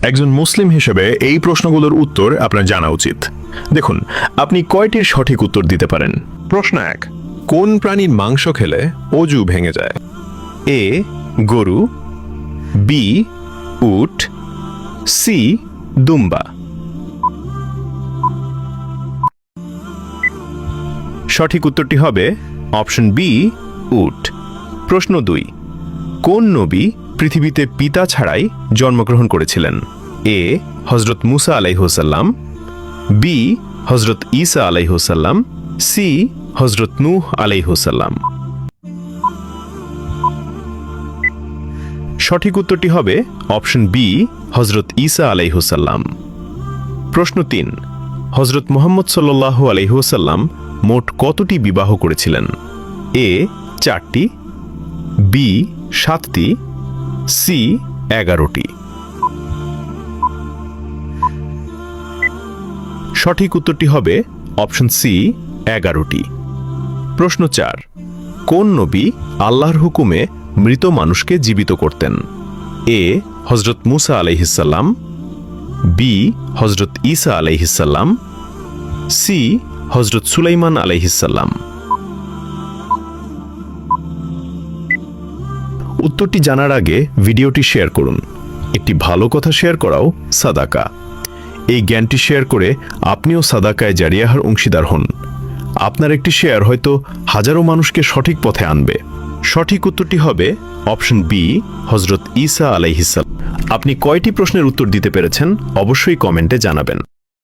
একজন মুসলিম হিসেবে এই প্রশ্নগুলোর উত্তর আপনার জানা উচিত। দেখুন, আপনি কয়টির সঠিক উত্তর দিতে পারেন? প্রশ্ন 1, কোন প্রাণীর মাংস খেলে অজু ভেঙে যায়? এ গরু, বি উট, সি দুম্বা। সঠিক উত্তরটি হবে অপশন বি উট। প্রশ্ন 2, কোন নবী পৃথিবীতে পিতা ছাড়াই জন্মগ্রহণ করেছিলেন? এ হজরত মুসা আলাইহিসসালাম, বি হজরত ঈসা আলাইহিসসালাম, সি হজরত নূহ আলাইহিসসালাম। সঠিক উত্তরটি হবে অপশন বি হজরত ঈসা আলাইহিসসালাম। প্রশ্ন 3, হজরত মুহাম্মদ সাল্লাল্লাহু আলাইহি ওয়াসাল্লাম মোট কতটি বিবাহ করেছিলেন? এ 4টি, বি 7টি, সি 11টি। সঠিক উত্তরটি হবে অপশন সি 11টি। প্রশ্ন 4, কোন নবী আল্লাহর হুকুমে মৃত মানুষকে জীবিত করতেন? এ হজরত মুসা আলাইহিসসালাম, বি হজরত ঈসা আলাইহিসসালাম, সি হজরত সুলাইমান আলাইহিসসালাম। উত্তরটি জানার আগে ভিডিওটি শেয়ার করুন। একটি ভালো কথা শেয়ার করাও সাদাকা। এই জ্ঞানটি শেয়ার করে আপনিও সাদাকায়ে জারিয়াহর অংশীদার হন। আপনার একটি শেয়ার হয়তো হাজারো মানুষকে সঠিক পথে আনবে। সঠিক উত্তরটি হবে অপশন বি হজরত ঈসা আলাইহিসসালাম। আপনি কয়টি প্রশ্নের উত্তর দিতে পেরেছেন অবশ্যই কমেন্টে জানাবেন।